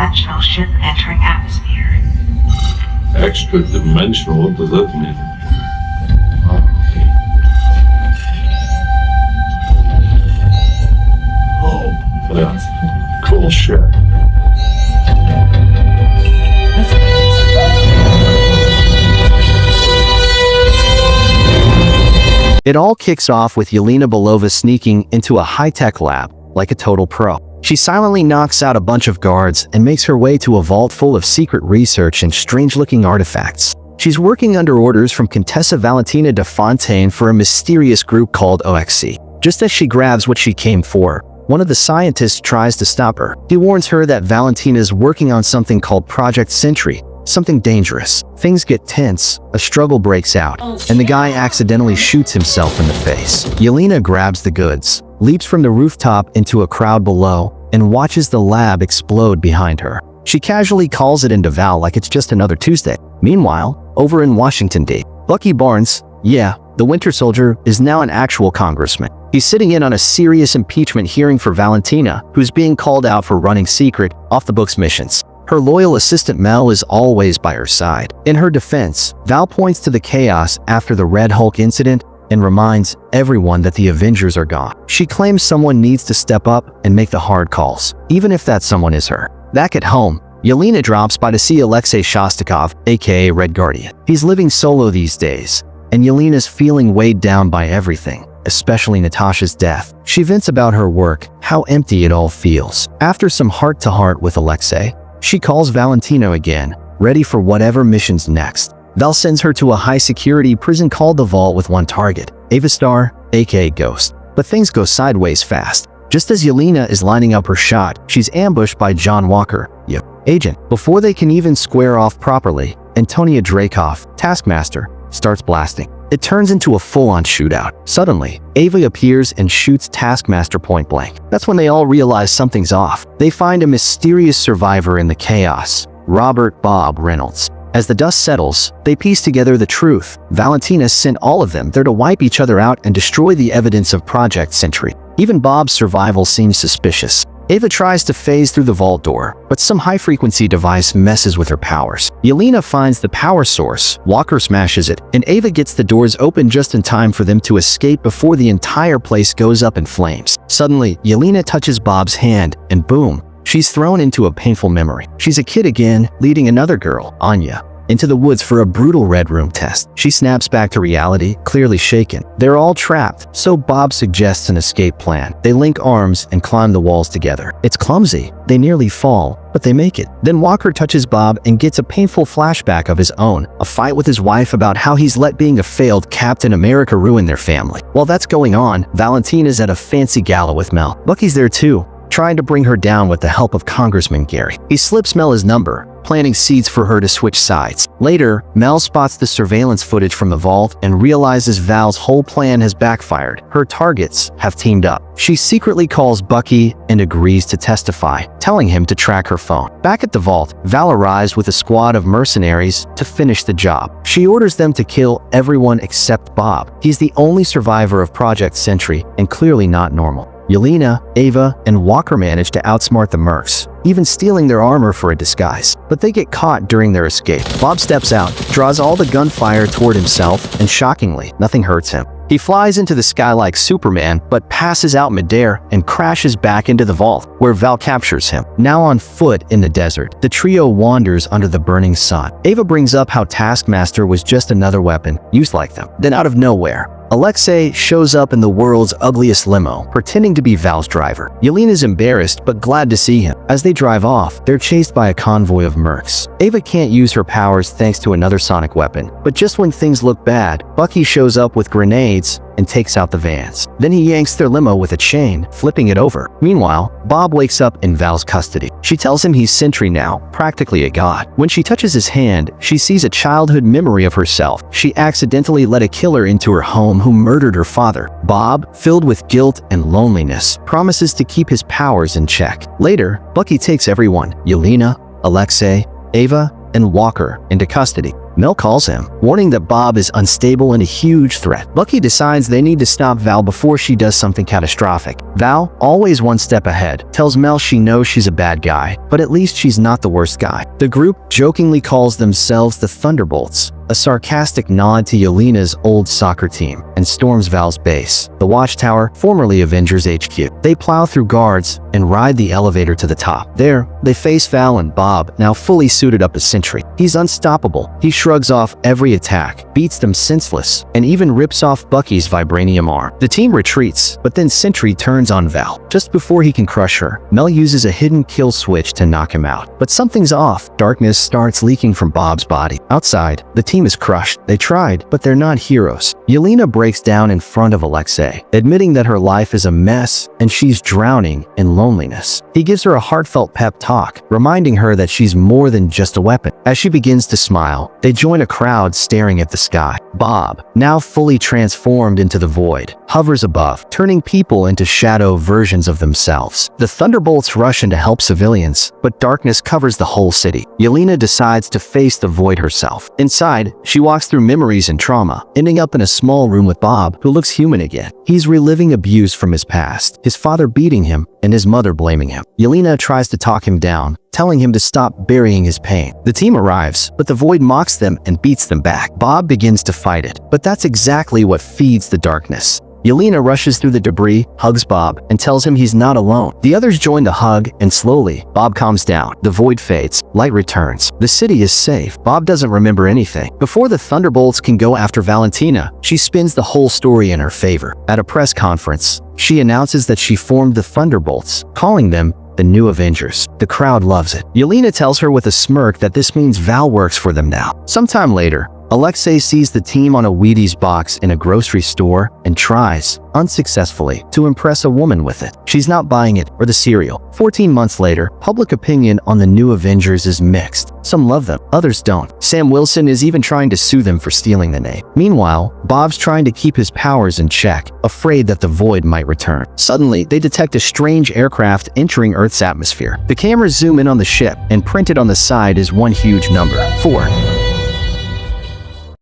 extra-dimensional ship entering atmosphere. Extra-dimensional? What does that mean? Oh, yeah. Cool shit. It all kicks off with Yelena Belova sneaking into a high-tech lab like a total pro. She silently knocks out a bunch of guards and makes her way to a vault full of secret research and strange-looking artifacts. She's working under orders from Contessa Valentina de Fontaine for a mysterious group called OXC. Just as she grabs what she came for, one of the scientists tries to stop her. He warns her that Valentina is working on something called Project Sentry, something dangerous. Things get tense, a struggle breaks out, and the guy accidentally shoots himself in the face. Yelena grabs the goods, leaps from the rooftop into a crowd below, and watches the lab explode behind her. She casually calls it into Val like it's just another Tuesday. Meanwhile, over in Washington, D.C., Bucky Barnes, yeah, the Winter Soldier, is now an actual congressman. He's sitting in on a serious impeachment hearing for Valentina, who's being called out for running secret, off-the-books missions. Her loyal assistant Mel is always by her side. In her defense, Val points to the chaos after the Red Hulk incident and reminds everyone that the Avengers are gone. She claims someone needs to step up and make the hard calls, even if that someone is her. Back at home, Yelena drops by to see Alexei Shostakov, aka Red Guardian. He's living solo these days, and Yelena's feeling weighed down by everything, especially Natasha's death. She vents about her work, how empty it all feels. After some heart-to-heart with Alexei, she calls Valentino again, ready for whatever mission's next. Val sends her to a high-security prison called the Vault with one target, Ava Starr, aka Ghost. But things go sideways fast. Just as Yelena is lining up her shot, she's ambushed by John Walker, agent. Before they can even square off properly, Antonia Dreykov, Taskmaster, starts blasting. It turns into a full-on shootout. Suddenly, Ava appears and shoots Taskmaster point blank. That's when they all realize something's off. They find a mysterious survivor in the chaos, Robert Bob Reynolds. As the dust settles, they piece together the truth. Valentina sent all of them there to wipe each other out and destroy the evidence of Project Sentry. Even Bob's survival seems suspicious. Ava tries to phase through the vault door, but some high-frequency device messes with her powers. Yelena finds the power source, Walker smashes it, and Ava gets the doors open just in time for them to escape before the entire place goes up in flames. Suddenly, Yelena touches Bob's hand, and boom, she's thrown into a painful memory. She's a kid again, leading another girl, Anya, into the woods for a brutal Red Room test. She snaps back to reality, clearly shaken. They're all trapped, so Bob suggests an escape plan. They link arms and climb the walls together. It's clumsy. They nearly fall, but they make it. Then Walker touches Bob and gets a painful flashback of his own, a fight with his wife about how he's let being a failed Captain America ruin their family. While that's going on, Valentina's at a fancy gala with Mel. Bucky's there too, trying to bring her down with the help of Congressman Gary. He slips Mel his number, planting seeds for her to switch sides. Later, Mel spots the surveillance footage from the vault and realizes Val's whole plan has backfired. Her targets have teamed up. She secretly calls Bucky and agrees to testify, telling him to track her phone. Back at the vault, Val arrives with a squad of mercenaries to finish the job. She orders them to kill everyone except Bob. He's the only survivor of Project Sentry and clearly not normal. Yelena, Ava, and Walker manage to outsmart the mercs, even stealing their armor for a disguise. But they get caught during their escape. Bob steps out, draws all the gunfire toward himself, and shockingly, nothing hurts him. He flies into the sky like Superman, but passes out midair and crashes back into the vault, where Val captures him. Now on foot in the desert, the trio wanders under the burning sun. Ava brings up how Taskmaster was just another weapon, used like them. Then out of nowhere, Alexei shows up in the world's ugliest limo, pretending to be Val's driver. Yelena's embarrassed, but glad to see him. As they drive off, they're chased by a convoy of mercs. Ava can't use her powers thanks to another sonic weapon, but just when things look bad, Bucky shows up with grenades and takes out the vans. Then he yanks their limo with a chain, flipping it over. Meanwhile, Bob wakes up in Val's custody. She tells him he's Sentry now, practically a god. When she touches his hand, she sees a childhood memory of herself. She accidentally let a killer into her home who murdered her father. Bob, filled with guilt and loneliness, promises to keep his powers in check. Later, Bucky takes everyone, Yelena, Alexei, Ava, and Walker, into custody. Mel calls him, warning that Bob is unstable and a huge threat. Bucky decides they need to stop Val before she does something catastrophic. Val, always one step ahead, tells Mel she knows she's a bad guy, but at least she's not the worst guy. The group jokingly calls themselves the Thunderbolts, a sarcastic nod to Yelena's old soccer team, and storms Val's base, the Watchtower, formerly Avengers HQ. They plow through guards and ride the elevator to the top. There, they face Val and Bob, now fully suited up as Sentry. He's unstoppable. He shrugs off every attack, beats them senseless, and even rips off Bucky's vibranium arm. The team retreats, but then Sentry turns on Val. Just before he can crush her, Mel uses a hidden kill switch to knock him out. But something's off. Darkness starts leaking from Bob's body. Outside, the team is crushed. They tried, but they're not heroes. Yelena breaks down in front of Alexei, admitting that her life is a mess and she's drowning in loneliness. He gives her a heartfelt pep talk, reminding her that she's more than just a weapon. As she begins to smile, they join a crowd staring at the sky. Bob, now fully transformed into the void, hovers above, turning people into shadow versions of themselves. The Thunderbolts rush in to help civilians, but darkness covers the whole city. Yelena decides to face the void herself. Inside, she walks through memories and trauma, ending up in a small room with Bob, who looks human again. He's reliving abuse from his past, his father beating him and his mother blaming him. Yelena tries to talk him down, telling him to stop burying his pain. The team arrives, but the void mocks them and beats them back. Bob begins to fight it, but that's exactly what feeds the darkness. Yelena rushes through the debris, hugs Bob, and tells him he's not alone. The others join the hug, and slowly, Bob calms down. The void fades. Light returns. The city is safe. Bob doesn't remember anything. Before the Thunderbolts can go after Valentina, she spins the whole story in her favor. At a press conference, she announces that she formed the Thunderbolts, calling them the new Avengers. The crowd loves it. Yelena tells her with a smirk that this means Val works for them now. Sometime later, Alexei sees the team on a Wheaties box in a grocery store and tries, unsuccessfully, to impress a woman with it. She's not buying it or the cereal. 14 months later, public opinion on the new Avengers is mixed. Some love them, others don't. Sam Wilson is even trying to sue them for stealing the name. Meanwhile, Bob's trying to keep his powers in check, afraid that the void might return. Suddenly, they detect a strange aircraft entering Earth's atmosphere. The cameras zoom in on the ship, and printed on the side is one huge number, 4.